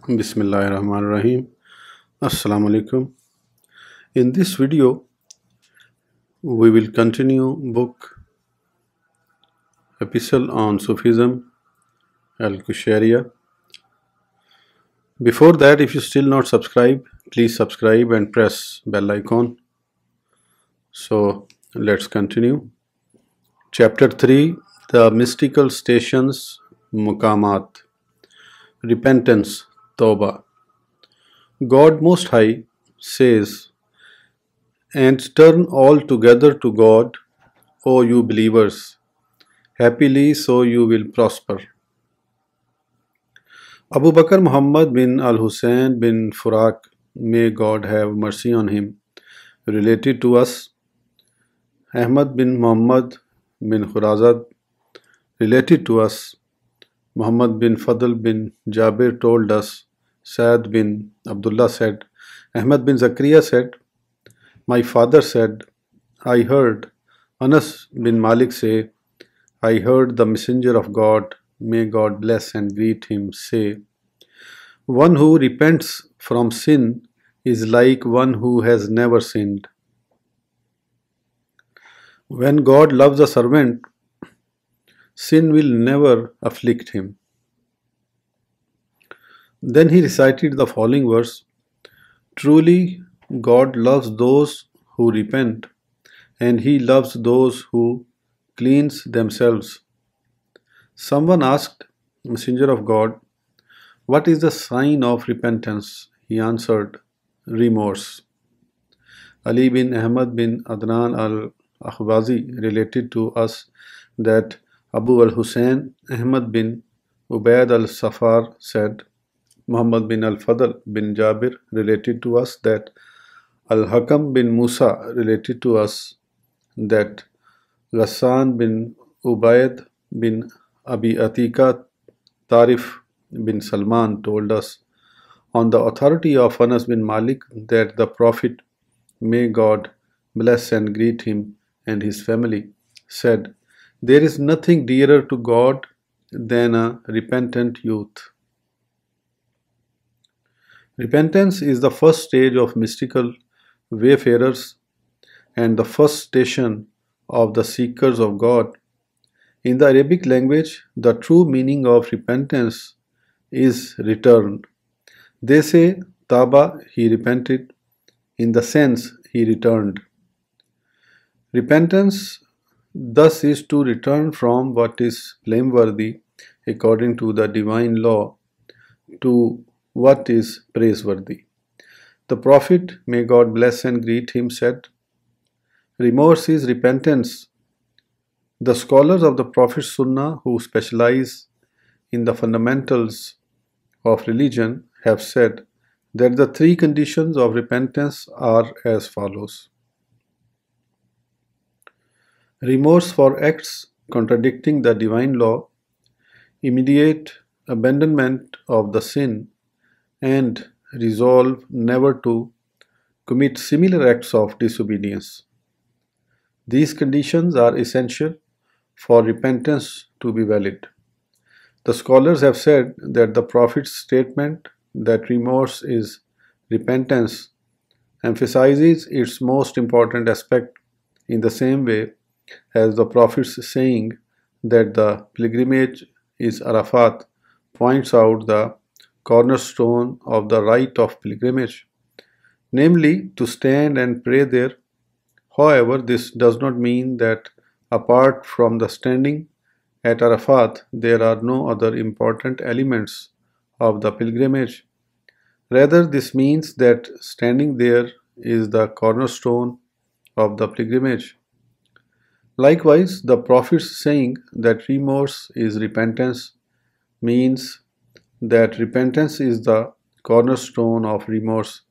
Bismillahirrahmanirrahim. Assalamu alaikum. In this video, we will continue book Epistle on Sufism, al-Qushayriyyah. Before that, if you still not subscribed, please subscribe and press bell icon. So let's continue. Chapter 3, the mystical stations, muqamat, repentance, tawbah. God Most High says, "And turn all together to God, O you believers, happily so you will prosper." Abu Bakr Muhammad bin al-Husayn bin Furak, may God have mercy on him, related to us. Ahmad bin Muhammad bin Khurazad, related to us. Muhammad bin Fadl bin Jabir told us. Saad bin Abdullah said. Ahmad bin Zakaria said, "My father said, I heard." Anas bin Malik say, "I heard the Messenger of God, may God bless and greet him, say, one who repents from sin is like one who has never sinned." When God loves a servant, sin will never afflict him. Then he recited the following verse, "Truly God loves those who repent, and he loves those who cleanse themselves." Someone asked, "Messenger of God, what is the sign of repentance?" He answered, "Remorse." Ali bin Ahmad bin Adnan al-Akhwazi related to us that Abu al-Husayn Ahmad bin Ubaid al-Safar said. Muhammad bin al-Fadl bin Jabir related to us that al-Hakam bin Musa related to us that Ghassan bin Ubaid bin Abi Atika Tarif bin Salman told us on the authority of Anas bin Malik that the Prophet, may God bless and greet him and his family, said, "There is nothing dearer to God than a repentant youth." Repentance is the first stage of mystical wayfarers and the first station of the seekers of God. In the Arabic language, the true meaning of repentance is return. They say, "Taba," he repented, in the sense he returned. Repentance thus is to return from what is blameworthy according to the divine law to what is praiseworthy. The Prophet, may God bless and greet him, said, "Remorse is repentance." The scholars of the Prophet's Sunnah who specialize in the fundamentals of religion have said that the three conditions of repentance are as follows. Remorse for acts contradicting the divine law, immediate abandonment of the sin, and resolve never to commit similar acts of disobedience. These conditions are essential for repentance to be valid. The scholars have said that the Prophet's statement that remorse is repentance emphasizes its most important aspect in the same way as the Prophet's saying that the pilgrimage is Arafat points out the cornerstone of the rite of pilgrimage, namely to stand and pray there. However, this does not mean that apart from the standing at Arafat, there are no other important elements of the pilgrimage. Rather, this means that standing there is the cornerstone of the pilgrimage. Likewise, the Prophet's saying that remorse is repentance means that repentance is the cornerstone of remorse.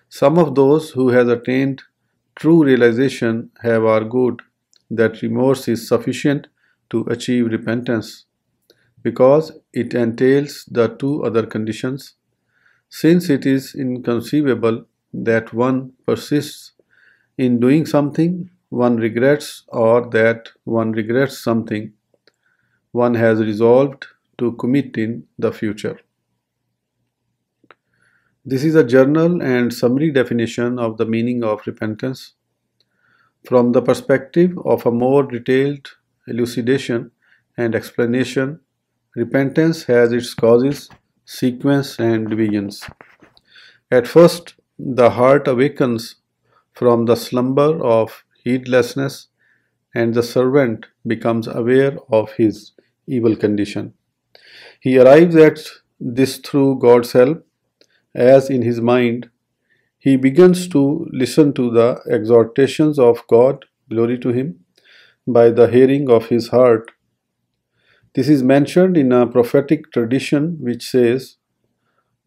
Some of those who have attained true realization have argued that remorse is sufficient to achieve repentance because it entails the two other conditions. Since it is inconceivable that one persists in doing something one regrets or that one regrets something one has resolved to commit in the future. This is a general and summary definition of the meaning of repentance. From the perspective of a more detailed elucidation and explanation, repentance has its causes, sequence, and divisions. At first, the heart awakens from the slumber of heedlessness, and the servant becomes aware of his evil condition. He arrives at this through God's help, as in his mind he begins to listen to the exhortations of God, glory to him, by the hearing of his heart. This is mentioned in a prophetic tradition which says,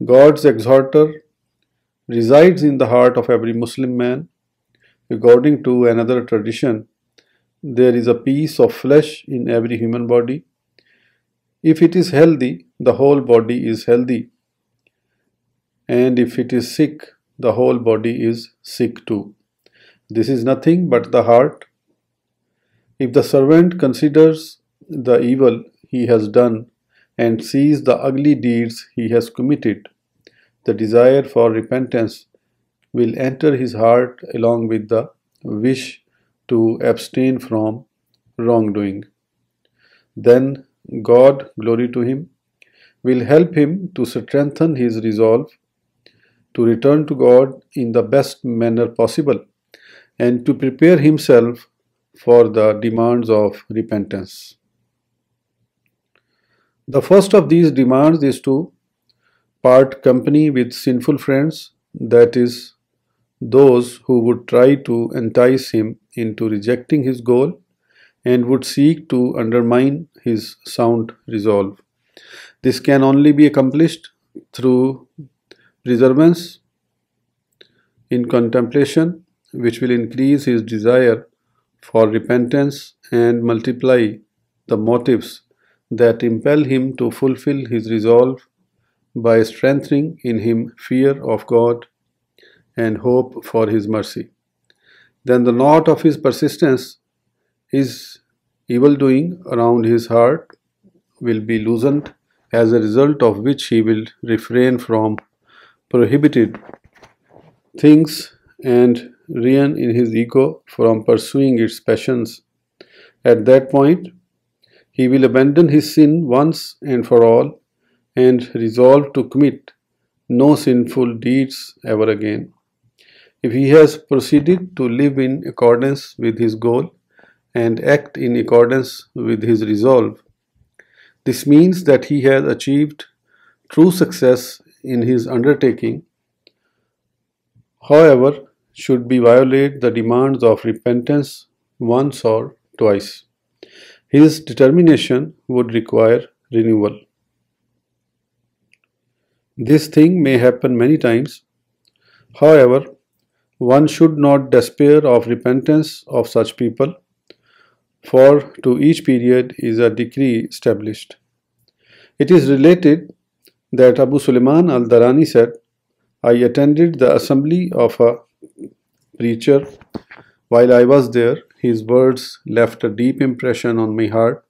God's exhorter resides in the heart of every Muslim man. According to another tradition, there is a piece of flesh in every human body. If it is healthy, the whole body is healthy, and if it is sick, the whole body is sick too. This is nothing but the heart. If the servant considers the evil he has done and sees the ugly deeds he has committed, the desire for repentance will enter his heart along with the wish to abstain from wrongdoing. Then God, glory to him, will help him to strengthen his resolve to return to God in the best manner possible and to prepare himself for the demands of repentance. The first of these demands is to part company with sinful friends, that is, those who would try to entice him into rejecting his goal and would seek to undermine his sound resolve. This can only be accomplished through perseverance in contemplation, which will increase his desire for repentance and multiply the motives that impel him to fulfill his resolve by strengthening in him fear of God and hope for his mercy. Then the knot of his persistence, his evil doing around his heart, will be loosened, as a result of which he will refrain from prohibited things and rein in his ego from pursuing its passions. At that point, he will abandon his sin once and for all and resolve to commit no sinful deeds ever again. If he has proceeded to live in accordance with his goal and act in accordance with his resolve, this means that he has achieved true success in his undertaking. However, should he violate the demands of repentance once or twice, his determination would require renewal. This thing may happen many times. However, one should not despair of repentance of such people, for to each period is a decree established. It is related that Abu Sulaiman al-Darani said, I attended the assembly of a preacher. While I was there, his words left a deep impression on my heart.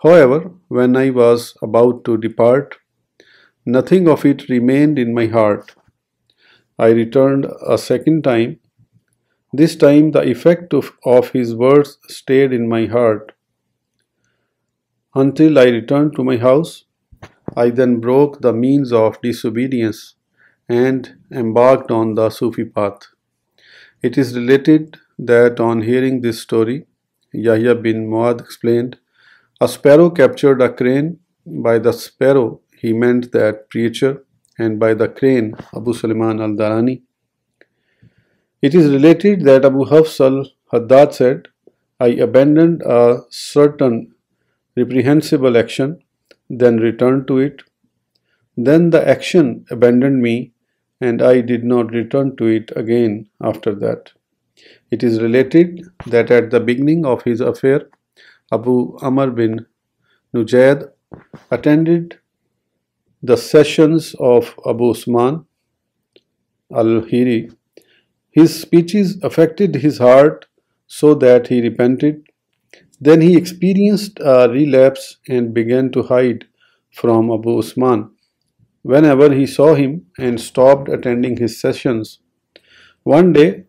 However, when I was about to depart, nothing of it remained in my heart. I returned a second time. This time the effect of his words stayed in my heart until I returned to my house. I then broke the means of disobedience and embarked on the Sufi path. It is related that on hearing this story, Yahya bin Muad explained, a sparrow captured a crane. By the sparrow, he meant that preacher, and by the crane, Abu Sulaiman al-Darani. It is related that Abu Hafs al-Haddad said, I abandoned a certain reprehensible action, then returned to it. Then the action abandoned me, and I did not return to it again after that. It is related that at the beginning of his affair, Abu Amr bin Nujayd attended the sessions of Abu Usman al-Hiri. His speeches affected his heart so that he repented. Then he experienced a relapse and began to hide from Abu Usman. whenever he saw him and stopped attending his sessions. One day,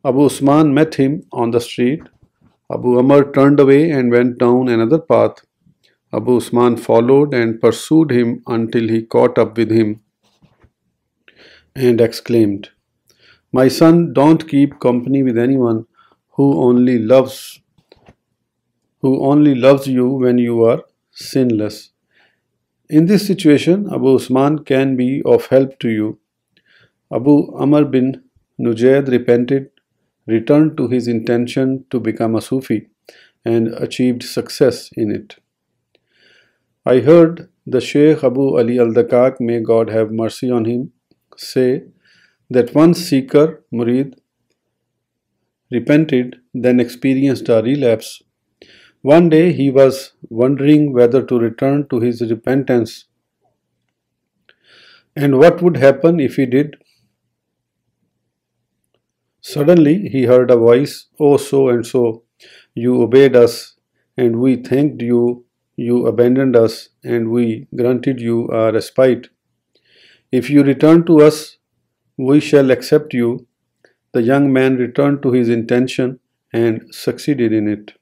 Abu Usman met him on the street. Abu Amr turned away and went down another path. Abu Usman followed and pursued him until he caught up with him and exclaimed, "My son, don't keep company with anyone who only loves you when you are sinless." In this situation, Abu Usman can be of help to you. Abu Amr bin Nujayd repented, returned to his intention to become a Sufi, and achieved success in it. I heard the Sheikh Abu Ali al-Dakak, may God have mercy on him, say that one seeker, Murid, repented, then experienced a relapse. One day he was wondering whether to return to his repentance and what would happen if he did. Suddenly he heard a voice, "Oh, so and so, you obeyed us, and we thanked you. You abandoned us, and we granted you a respite. If you return to us, we shall accept you." The young man returned to his intention and succeeded in it.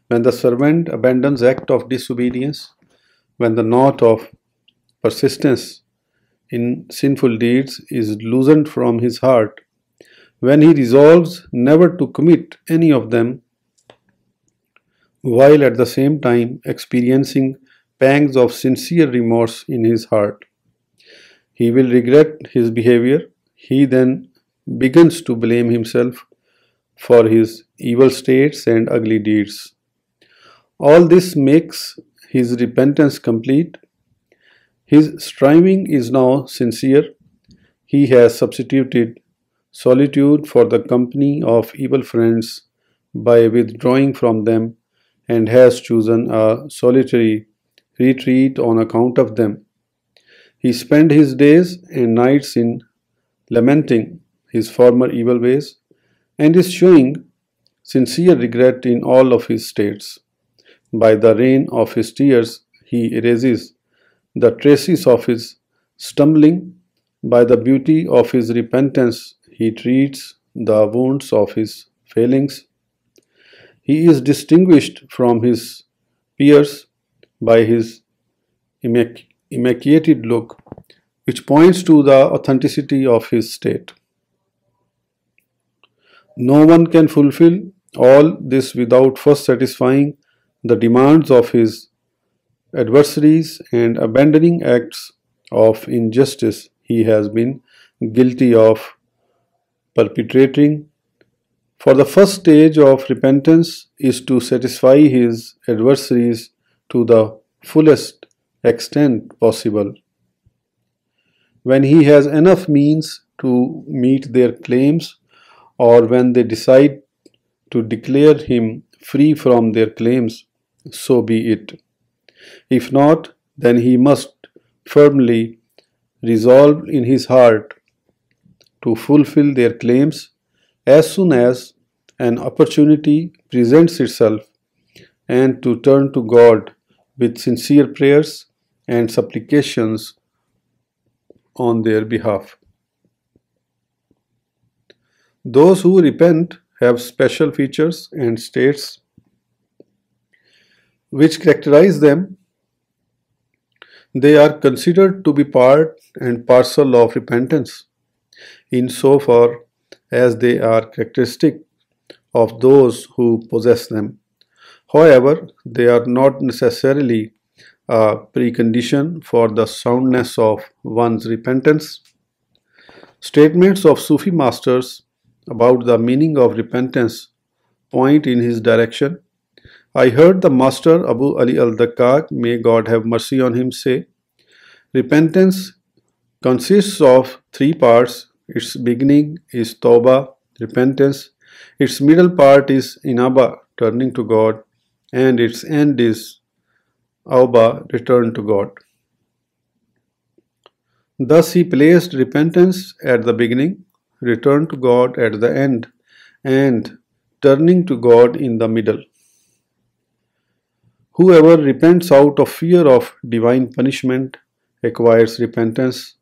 When the servant abandons act of disobedience, when the knot of persistence in sinful deeds is loosened from his heart, when he resolves never to commit any of them, while at the same time experiencing pangs of sincere remorse in his heart, he will regret his behavior. He then begins to blame himself for his evil states and ugly deeds. All this makes his repentance complete. His striving is now sincere. He has substituted solitude for the company of evil friends by withdrawing from them, and has chosen a solitary retreat on account of them. He spent his days and nights in lamenting his former evil ways, and is showing sincere regret in all of his states. By the rain of his tears he erases the traces of his stumbling. By the beauty of his repentance he treats the wounds of his failings. He is distinguished from his peers by his emaciated look, which points to the authenticity of his state. No one can fulfill all this without first satisfying the demands of his adversaries and abandoning acts of injustice he has been guilty of perpetrating. For the first stage of repentance is to satisfy his adversaries to the fullest extent possible. When he has enough means to meet their claims, or when they decide to declare him free from their claims, so be it. If not, then he must firmly resolve in his heart to fulfill their claims as soon as an opportunity presents itself, and to turn to God with sincere prayers and supplications on their behalf. Those who repent have special features and states which characterize them. They are considered to be part and parcel of repentance, insofar as they are characteristic of those who possess them. However, they are not necessarily a precondition for the soundness of one's repentance. Statements of Sufi masters about the meaning of repentance point in his direction. I heard the master Abu Ali al-Dakak, may God have mercy on him, say, "Repentance consists of three parts. Its beginning is Tawbah, repentance. Its middle part is Inaba, turning to God, and its end is Awba, return to God." Thus he placed repentance at the beginning, return to God at the end, and turning to God in the middle. Whoever repents out of fear of divine punishment acquires repentance.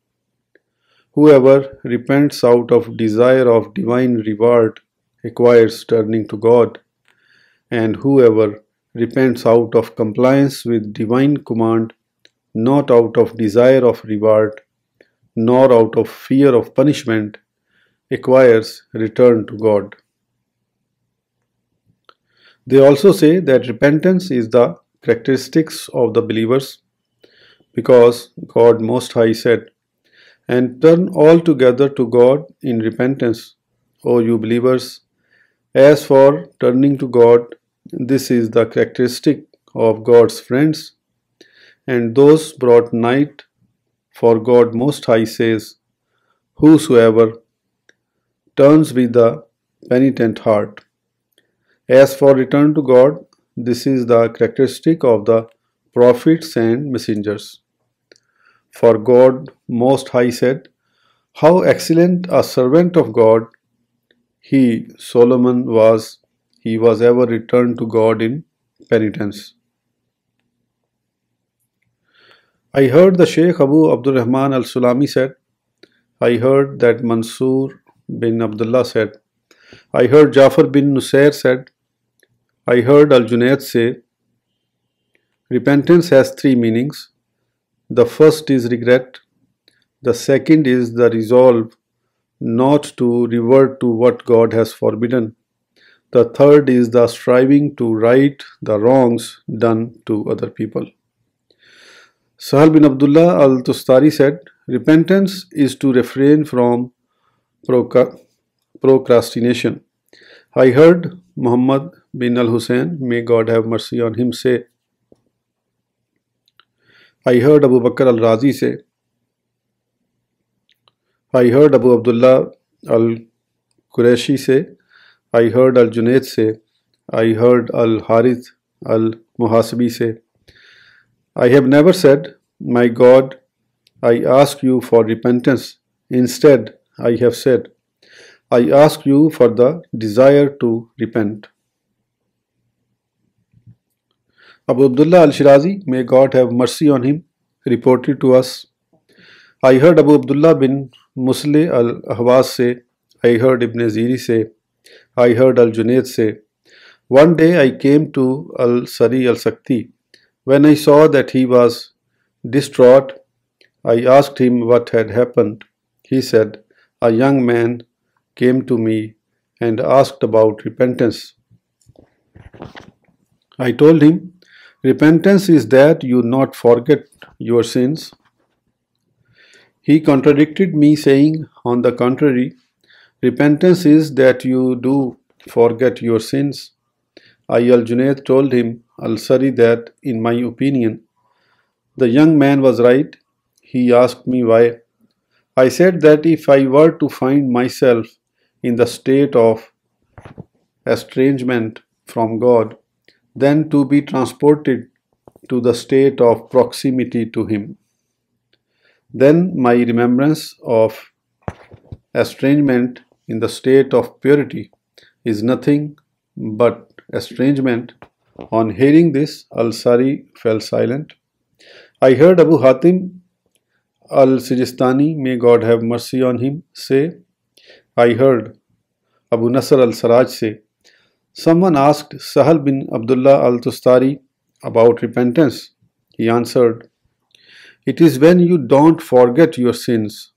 Whoever repents out of desire of divine reward acquires turning to God, and whoever repents out of compliance with divine command, not out of desire of reward, nor out of fear of punishment, acquires return to God. They also say that repentance is the characteristics of the believers, because God Most High said, "And turn altogether to God in repentance, O you believers. As for turning to God, this is the characteristic of God's friends, and those brought nigh, for God Most High says, Whosoever turns with a penitent heart." As for return to God, this is the characteristic of the prophets and messengers. For God Most High said, "How excellent a servant of God he, Solomon, was. He was ever returned to God in penitence." I heard the Sheikh Abu Abdul Rahman al-Sulami said, I heard that Mansur bin Abdullah said, I heard Jafar bin Nusair said, I heard Al-Junayd say, repentance has three meanings. The first is regret. The second is the resolve not to revert to what God has forbidden. The third is the striving to right the wrongs done to other people. Sahal bin Abdullah al-Tustari said, repentance is to refrain from procrastination. I heard Muhammad bin al-Hussein, may God have mercy on him, say, I heard Abu Bakr al-Razi say, I heard Abu Abdullah al-Qurayshi say, I heard al-Junayd say, I heard al-Harith al-Muhasibi say, I have never said, my God, I ask you for repentance. Instead, I have said, I ask you for the desire to repent. Abu Abdullah al-Shirazi, may God have mercy on him, reported to us, I heard Abu Abdullah bin Musleh al-Ahwaz say, I heard Ibn Ziri say, I heard al-Junayd say, one day I came to al-Sari al-Sakti. When I saw that he was distraught, I asked him what had happened. He said, a young man came to me and asked about repentance. I told him, repentance is that you not forget your sins. He contradicted me, saying, on the contrary, repentance is that you do forget your sins. I, al-Junayd, told him, al-Sari, that, in my opinion, the young man was right. He asked me why. I said that if I were to find myself in the state of estrangement from God, then to be transported to the state of proximity to Him, then my remembrance of estrangement in the state of purity is nothing but estrangement. On hearing this, al-Sari fell silent. I heard Abu Hatim al-Sijistani, may God have mercy on him, say, I heard Abu Nasr al-Saraj say, someone asked Sahal bin Abdullah al-Tustari about repentance. He answered, it is when you don't forget your sins.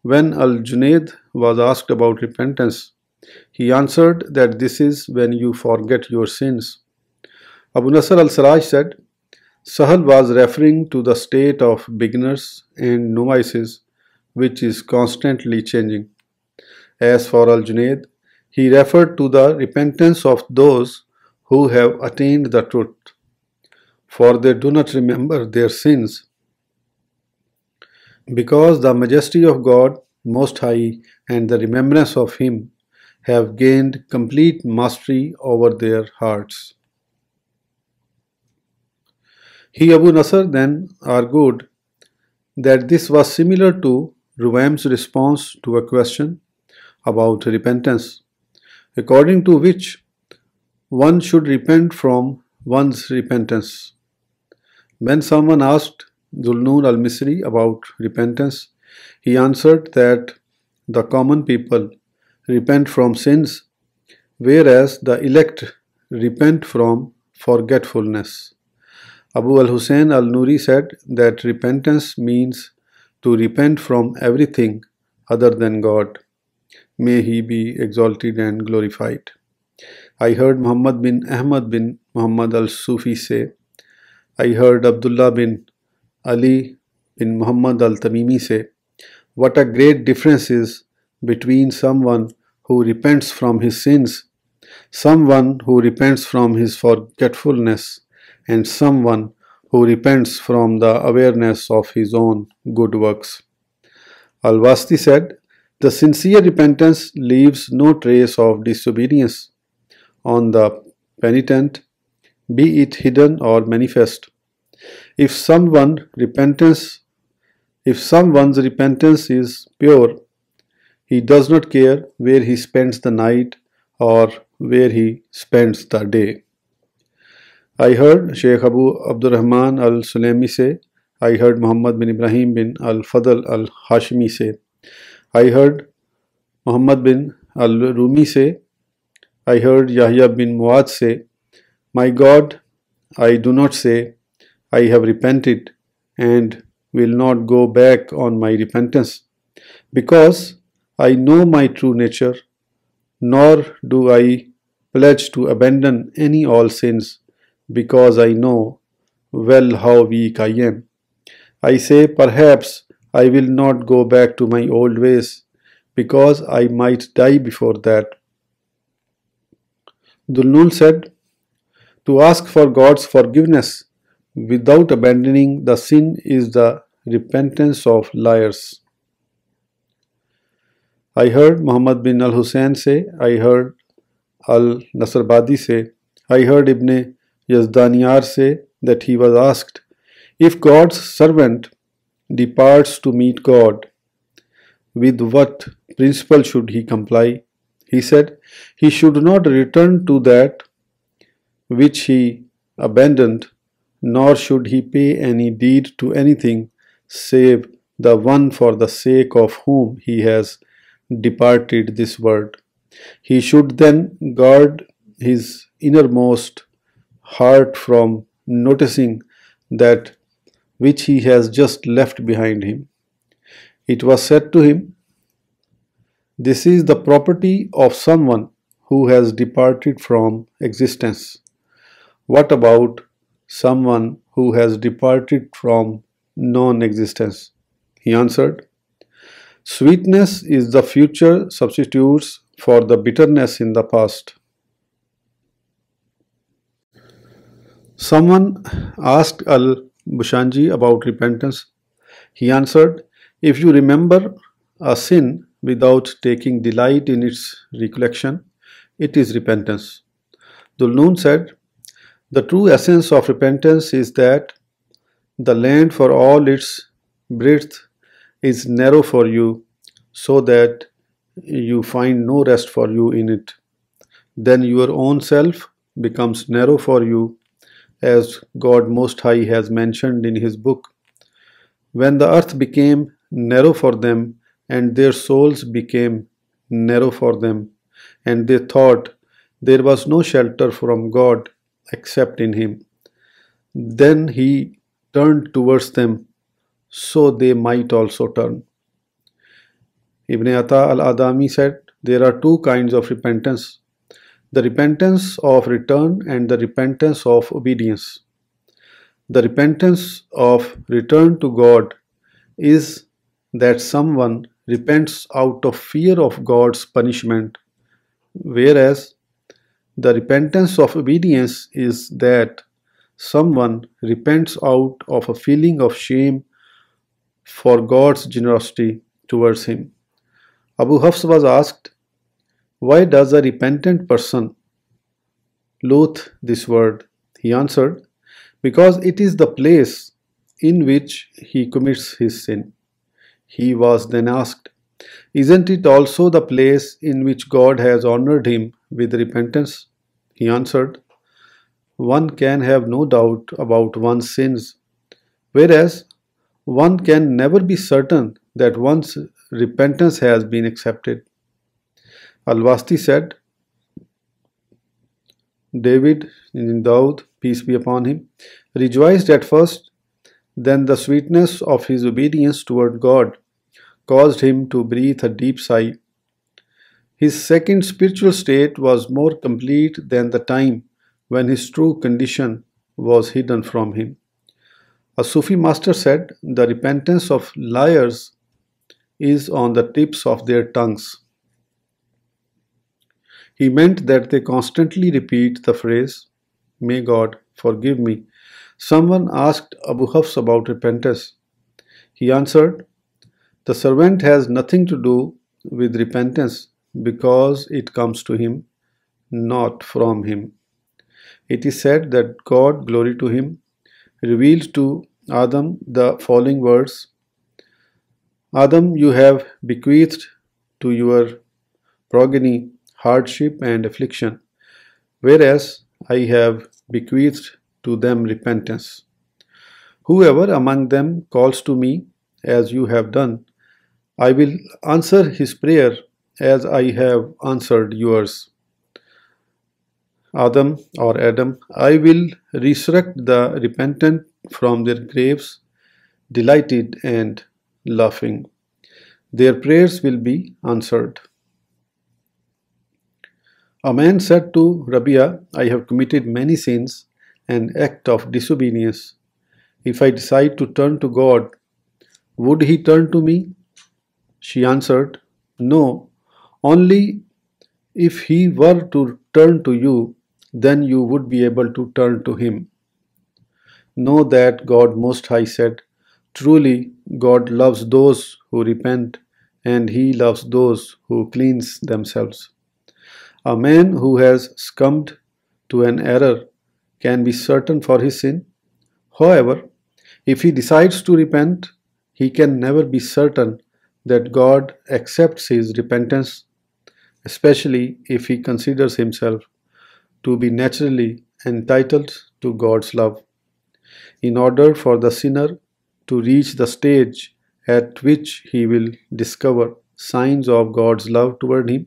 When al-Junayd was asked about repentance, he answered that this is when you forget your sins. Abu Nasr al-Saraj said, Sahal was referring to the state of beginners and novices, which is constantly changing. As for al-Junayd, he referred to the repentance of those who have attained the truth, for they do not remember their sins, because the majesty of God Most High and the remembrance of Him have gained complete mastery over their hearts. He, Abu Nasr, then argued that this was similar to Ruwaim's response to a question about repentance, according to which one should repent from one's repentance. When someone asked Dhul-Nur al-Misri about repentance. He answered that the common people repent from sins, whereas the elect repent from forgetfulness. Abu al-Hussein al-Nuri said that repentance means to repent from everything other than God. May he be exalted and glorified. I heard Muhammad bin Ahmad bin Muhammad al-Sufi say, I heard Abdullah bin Ali bin Muhammad al-Tamimi say, what a great difference is between someone who repents from his sins, someone who repents from his forgetfulness, and someone who repents from the awareness of his own good works. Al-Wasti said, the sincere repentance leaves no trace of disobedience on the penitent, be it hidden or manifest. If someone's repentance is pure, he does not care where he spends the night or where he spends the day. I heard Sheikh Abu Abdurrahman al-Sulaimi say, I heard Muhammad bin Ibrahim bin al-Fadl al-Hashimi say, I heard Muhammad bin al-Rumi say, I heard Yahya bin Muad say, my God, I do not say, I have repented and will not go back on my repentance, because I know my true nature, nor do I pledge to abandon any all sins, because I know well how weak I am. I say, perhaps I will not go back to my old ways, because I might die before that. Dhul-Nun said, to ask for God's forgiveness without abandoning the sin is the repentance of liars. I heard Muhammad bin al-Hussein say, I heard al-Nasrbadi say, I heard Ibn Yazdaniyar say that he was asked, if God's servant departs to meet God, with what principle should he comply? He said, he should not return to that which he abandoned, nor should he pay any deed to anything save the one for the sake of whom he has departed this world. He should then guard his innermost heart from noticing that which he has just left behind him. It was said to him, this is the property of someone who has departed from existence. What about someone who has departed from non-existence? He answered, sweetness is the future substitutes for the bitterness in the past. Someone asked al-Bushanji about repentance. He answered, if you remember a sin without taking delight in its recollection, it is repentance. Dhul-Nun said, the true essence of repentance is that the land for all its breadth is narrow for you, so that you find no rest for you in it. Then your own self becomes narrow for you, as God Most High has mentioned in His book. When the earth became narrow for them, and their souls became narrow for them, and they thought there was no shelter from God except in Him, then He turned towards them, so they might also turn. Ibn Atta al-Adami said, there are two kinds of repentance, the repentance of return and the repentance of obedience. The repentance of return to God is that someone repents out of fear of God's punishment, whereas the repentance of obedience is that someone repents out of a feeling of shame for God's generosity towards him. Abu Hafs was asked, why does a repentant person loathe this world? He answered, because it is the place in which he commits his sin. He was then asked, isn't it also the place in which God has honored him with repentance? He answered, one can have no doubt about one's sins, whereas one can never be certain that one's repentance has been accepted. Al-Wasti said, David, in Daud, peace be upon him, rejoiced at first, then the sweetness of his obedience toward God caused him to breathe a deep sigh. His second spiritual state was more complete than the time when his true condition was hidden from him. A Sufi master said, the repentance of liars is on the tips of their tongues. He meant that they constantly repeat the phrase, May God forgive me. Someone asked Abu Hafs about repentance. He answered, the servant has nothing to do with repentance because it comes to him, not from him. It is said that God, glory to him, revealed to Adam the following words, Adam, you have bequeathed to your progeny hardship and affliction, whereas I have bequeathed to them repentance. Whoever among them calls to me, as you have done, I will answer his prayer as I have answered yours. Adam, I will resurrect the repentant from their graves, delighted and laughing. Their prayers will be answered. A man said to Rabia, I have committed many sins and act of disobedience. If I decide to turn to God, would he turn to me? She answered, no, only if he were to turn to you, then you would be able to turn to him. Know that God Most High said, truly God loves those who repent and he loves those who cleanse themselves. A man who has succumbed to an error can be certain for his sin. However, if he decides to repent, he can never be certain that God accepts his repentance, especially if he considers himself to be naturally entitled to God's love. In order for the sinner to reach the stage at which he will discover signs of God's love toward him,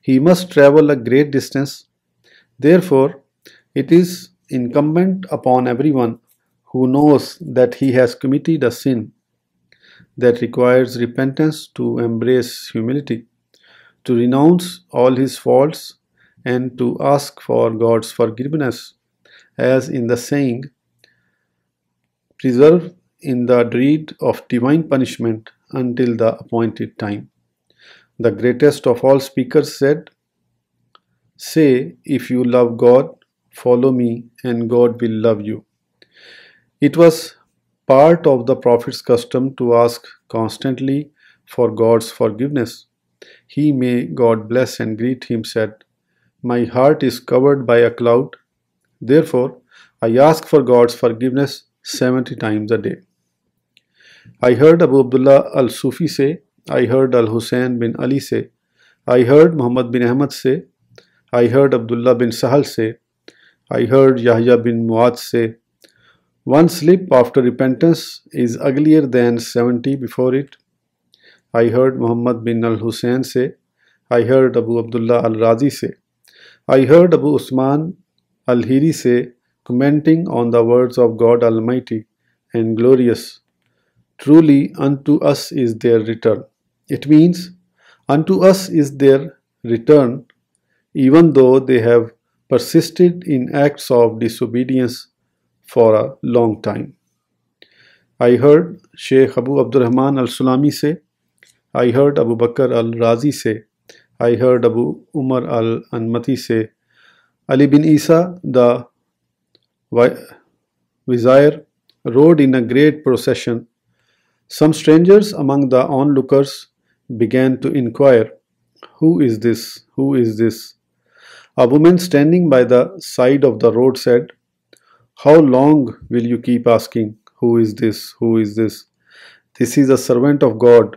he must travel a great distance. Therefore, it is incumbent upon everyone who knows that he has committed a sin that requires repentance to embrace humility, to renounce all his faults, and to ask for God's forgiveness, as in the saying, preserve in the dread of divine punishment until the appointed time. The greatest of all speakers said, say, if you love God, follow me, and God will love you. It was part of the Prophet's custom to ask constantly for God's forgiveness. He, may God bless and greet him, said, my heart is covered by a cloud, therefore I ask for God's forgiveness 70 times a day. I heard Abu Abdullah al-Sufi say, I heard al-Hussein bin Ali say, I heard Muhammad bin Ahmad say, I heard Abdullah bin Sahal say, I heard Yahya bin Muad say, one slip after repentance is uglier than 70 before it. I heard Muhammad bin al-Hussein say, I heard Abu Abdullah al-Razi say, I heard Abu Usman al-Hiri say, commenting on the words of God Almighty and Glorious, truly unto us is their return. It means, unto us is their return, even though they have persisted in acts of disobedience for a long time. I heard Sheikh Abu Abdurrahman al-Sulami say, I heard Abu Bakr al-Razi say, I heard Abu Umar al-Anmati say, Ali bin Eissa, the Vizier, rode in a great procession. Some strangers among the onlookers began to inquire, who is this? Who is this? A woman standing by the side of the road said, how long will you keep asking, who is this? Who is this? This is a servant of God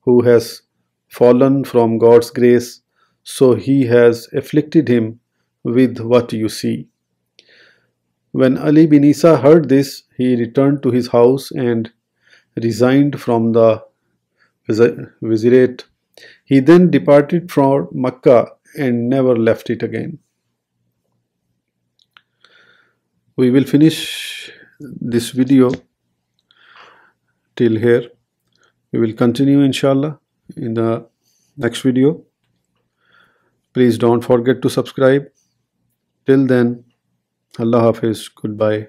who has fallen from God's grace, so he has afflicted him with what you see. When Ali bin Isa heard this, he returned to his house and resigned from the Vizierate. He then departed from Makkah and never left it again. We will finish this video till here. We will continue inshallah in the next video. Please don't forget to subscribe. Till then, Allah Hafiz. Goodbye.